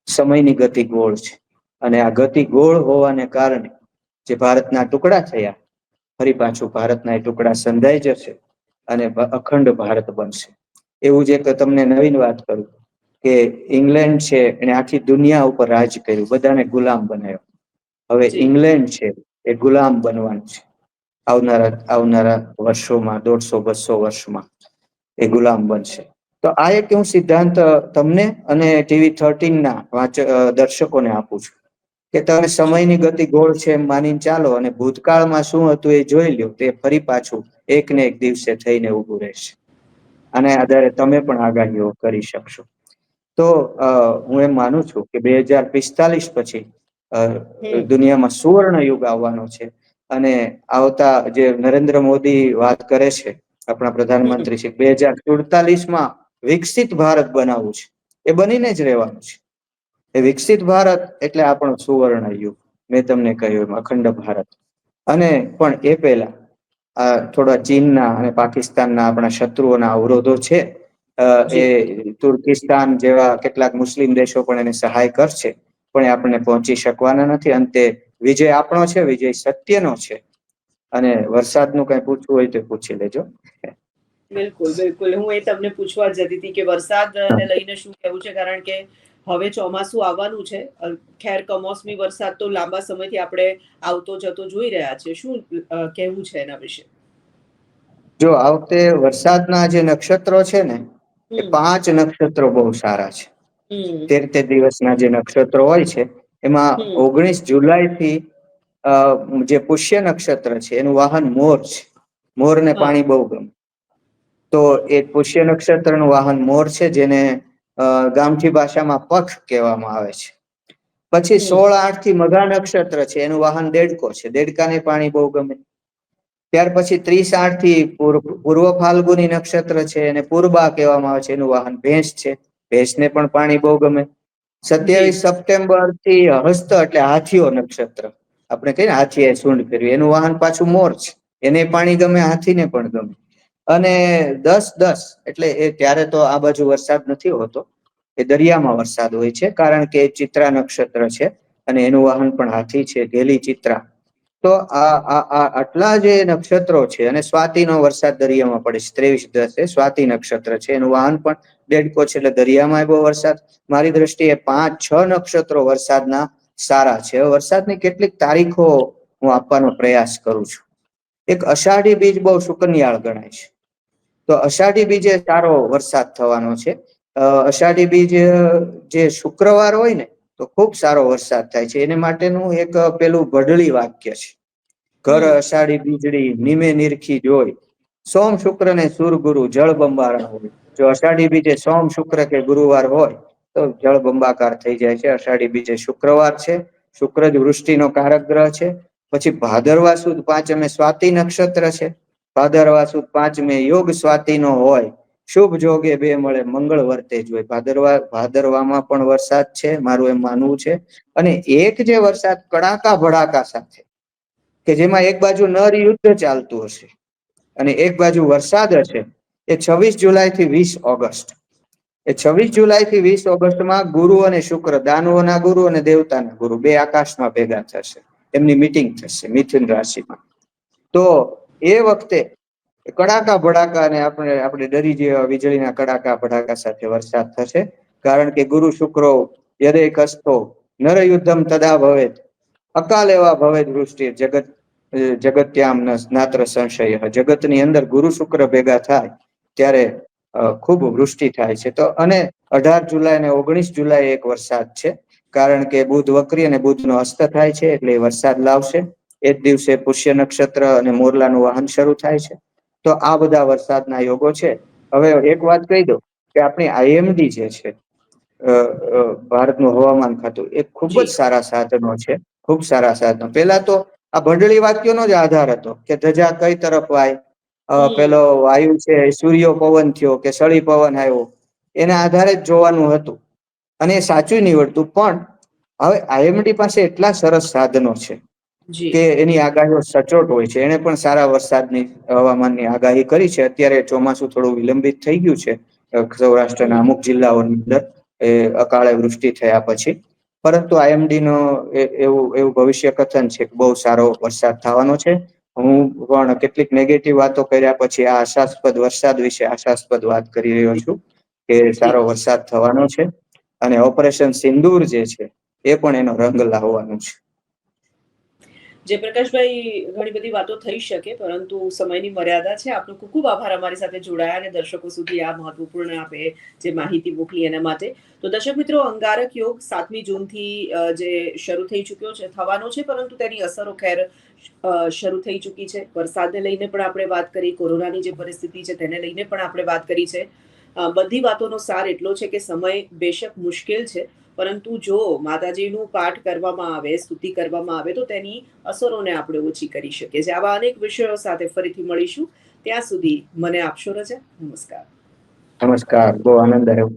સમયની ગતિ ગોળ છે, અને આ ગતિ ગોળ હોવાને કારણે જે ભારતના ટુકડા થયા, ફરી પાછું ભારતના એ ટુકડા સંધાઈ જશે અને અખંડ ભારત બનશે. એવું જ એક તમને નવીન વાત કરું કે ઇંગ્લેન્ડ છે એને આખી દુનિયા ઉપર રાજ કર્યું, બધાને ગુલામ બનાવ્યો. હવે જી. ઇંગ્લેન્ડ છે એ ગુલામ બનવાનું છે. આવનારા વર્ષોમાં, 150-200 વર્ષમાં એ ગુલામ બનશે. તો આ એક હું સિદ્ધાંત તમને અને TV13 ના દર્શકોને આપું છું કે તમે જી. સમયની ગતિ ગોળ છે એમ માનીને ચાલો, અને ભૂતકાળમાં શું હતું એ જોઈ લ્યો, તે ફરી પાછું એક ને એક દિવસે થઈને ઉભું રહેશે. અને આધારે તમે પણ આગાહીઓ કરી શકશો. તો હું એમ માનું છું કે 2045 પછી હમ. દુનિયામાં સુવર્ણ યુગ આવવાનો છે. અને આવતા જે નરેન્દ્ર મોદી વાત કરે છે, આપણા હમ. પ્રધાનમંત્રી છે, 2047માં વિકસિત ભારત બનાવવું છે. એ બનીને જ રહેવાનું છે. એ વિકસિત ભારત એટલે આપણો સુવર્ણ યુગ. મેં તમને કહ્યું એમ અખંડ ભારત. અને પણ એ પહેલા થોડા ચીનના અને પાકિસ્તાનના આપણા શત્રુઓના અવરોધો છે. એ જી. તુર્કિસ્તાન જેવા કેટલાક મુસ્લિમ દેશો પણ એને સહાય કરશે, પણ એ આપણને પહોંચી શકવાના નથી. અંતે વિજય આપણો છે, વિજય સત્યનો છે. અને વરસાદનું કઈ પૂછવું હોય તો પૂછી લેજો. બિલકુલ બિલકુલ, હું એ તમને પૂછવા જતી હતી કે વરસાદને લઈને શું કહેવું છે, કારણ કે હવે ચોમાસું આવવાનું છે. ખેર કમોસમી વરસાદ તો લાંબા સમયથી આપણે આવતો જતો જોઈ રહ્યા છે. શું કહેવું છે એના વિશે? જો આ વખતે વરસાદના જે નક્ષત્રો છે ને, એ હમ. 5 નક્ષત્રો બહુ સારા છે. હમ. 13 દિવસના જે નક્ષત્રો હોય છે એમાં હમ. 19 જુલાઈથી જે પુષ્ય નક્ષત્ર છે એનું વાહન મોર છે. મોરને હા. પાણી બહુ ગમે. તો હમ. એ પુષ્ય નક્ષત્રનું વાહન મોર છે, જેને ગામઠી ભાષામાં પક્ષ કહેવામાં આવે છે. પછી હમ. 16/8 થી મઘા નક્ષત્ર છે, એનું વાહન દેડકો છે. દેડકાને પાણી બહુ ગમે. ત્યાર પછી 30/8 થી પૂર્વ ફાલ્ગુની નક્ષત્ર છે, અને પૂર્બા કહેવામાં આવે છે, એનું વાહન ભેંસ છે. ભેંસને પણ પાણી બહુ ગમે. 27 સપ્ટેમ્બર થી હસ્ત એટલે હાથીઓ નક્ષત્ર, આપણે કહીએ ને હાથીએ સૂંઢ ફેરવી, એનું વાહન પાછું મોર છે. એને પાણી ગમે, હાથીને પણ ગમે. અને 10-10 એટલે એ ત્યારે તો આ બાજુ વરસાદ નથી હોતો, એ દરિયામાં વરસાદ હોય છે, કારણ કે ચિત્રા નક્ષત્ર છે અને એનું વાહન પણ હાથી છે, ઘેલી ચિત્રા. તો આટલા જે નક્ષત્રો છે, અને સ્વાતિનો વરસાદ દરિયામાં પડે છે 23-10 સ્વાતિ નક્ષત્ર છે, એનું વાહન પણ દેડકો છે, એટલે દરિયામાં બહુ વરસાદ. મારી દ્રષ્ટિએ 5-6 નક્ષત્રો વરસાદના સારા છે. વરસાદની કેટલીક તારીખો હું આપવાનો પ્રયાસ કરું છું. એક અષાઢી બીજ બહુ શુકનિયાળ ગણાય છે, તો અષાઢી બીજે સારો વરસાદ થવાનો છે. અષાઢી બીજ જે શુક્રવાર હોય ને, તો ખૂબ સારો વરસાદ થાય છે. એને માટેનું એક પેલું ભડળી વાક્ય છે, ઘર અષાઢી બીજળી નીમે નિરખી જોઈ, સોમ શુક્ર ને સુરગુરુ જળ બંબારણ હોય. જો અષાઢી બીજે સોમ શુક્ર કે ગુરુવાર હોય તો જળ બંબાકાર થઈ જાય છે. અષાઢી બીજે શુક્રવાર છે, શુક્ર જ વૃષ્ટિનો કારક ગ્રહ છે. પછી ભાદરવા સુદ પાંચમે સ્વાતિ નક્ષત્ર છે, ભાદરવા સુદ પાંચમે યોગ સ્વાતિ નો હોય, શુભ જોગે બે મળે મંગળ વર્તે જ હોય. ભાદરવામાં પણ વરસાદ છે, મારું એમ માનવું છે. અને એક જે વરસાદ કડાકા ભડાકા સાથે, કે જેમાં એક બાજુ નર યુદ્ધ ચાલતું હશે અને એક બાજુ વરસાદ હશે, એ 26 જુલાઈ થી 20 ઓગસ્ટ. એ 26 જુલાઈ થી 20 ઓગસ્ટમાં ગુરુ અને શુક્ર, દાનવોના ગુરુ અને દેવતાના ગુરુ, બે આકાશમાં ભેગા થશે, એમની મીટિંગ થશે મિથુન રાશિમાં. તો એ વખતે કડાકા ભડાકા, અને આપણે ડરી જેવા વીજળીના કડાકા ભડાકા સાથે વરસાદ થશે, કારણ કે ગુરુ શુક્રો યદે કસ્તો નર યુદ્ધમ તદા ભવેત, અકાલ એવા ભવેત વૃષ્ટિ જગત્યામ નાત્ર સંશય. જગતની અંદર ગુરુ શુક્ર ભેગા થાય ત્યારે ખૂબ વૃષ્ટિ થાય છે. તો અને 18 જુલાઈ અને 19 જુલાઈ એક વરસાદ છે, કારણ કે બુધ વક્રી અને બુધ નો અસ્ત થાય છે, એટલે વરસાદ લાવશે. એ જ દિવસે પુષ્ય નક્ષત્ર અને મોરલાનું વાહન શરૂ થાય છે. તો આ બધા વરસાદના યોગો છે. હવે એક વાત કહી દઉં કે આપણી આઈએમડી જે છે, ભારતનું હવામાન ખાતું, એ ખૂબ જ સારા સાધનો છે, ખૂબ સારા સાધનો. પેલા તો આ ભંડળી વાક્યનો જ આધાર હતો કે ધજા કઈ તરફ વાય, પેલો વાયુ છે સૂર્યો પવન થયો કે સળી પવન આવ્યો, એના આધારે જ જોવાનું હતું, અને એ સાચું નીવડતું. પણ હવે આઈએમડી પાસે એટલા સરસ સાધનો છે કે એની આગાહીઓ સચોટ હોય છે. એને પણ સારા વરસાદની હવામાનની આગાહી કરી છે. અત્યારે ચોમાસું થોડું વિલંબિત થઈ ગયું છે સૌરાષ્ટ્રના અમુક જિલ્લાઓની અંદર, એ અકાળે વૃષ્ટિ થયા પછી. પરંતુ આઈએમડી નો એવું ભવિષ્ય કથન છે કે બહુ સારો વરસાદ થવાનો છે. હું પણ કેટલીક નેગેટિવ વાતો કર્યા પછી આ આશાસ્પદ વરસાદ વિશે આશાસ્પદ વાત કરી રહ્યો છું કે સારો વરસાદ થવાનો છે, અને ઓપરેશન સિંદૂર જે છે એ પણ એનો રંગ લાવવાનું છે. જયપ્રકાશભાઈ, ઘણી બધી વાતો થઈ શકે, પરંતુ સમયની મર્યાદા છે. આપનો ખૂબ ખૂબ આભાર અમારી સાથે જોડાયા અને દર્શકો સુધી આ મહત્વપૂર્ણ આપે જે માહિતી મોકલી એના માટે. તો દર્શક મિત્રો, અંગારક યોગ 7મી જૂનથી જે શરૂ થઈ ચૂક્યો છે, થવાનો છે, પરંતુ તેની અસરો ખેર શરૂ થઈ ચૂકી છે. વરસાદને લઈને પણ આપણે વાત કરી, કોરોનાની જે પરિસ્થિતિ છે તેને લઈને પણ આપણે વાત કરી છે. બધી વાતોનો સાર એટલો છે કે સમય બેશક મુશ્કેલ છે, પરંતુ જો માતાજીનું પાઠ કરવામાં આવે, સ્તુતિ કરવામાં આવે, તો તેની અસરોને આપણે ઓછી કરી શકીએ છીએ. આવા અનેક વિષયો સાથે ફરીથી મળીશું. ત્યાં સુધી મને આપશો રજા. નમસ્કાર. નમસ્કાર, બહુ આનંદ આવ્યો.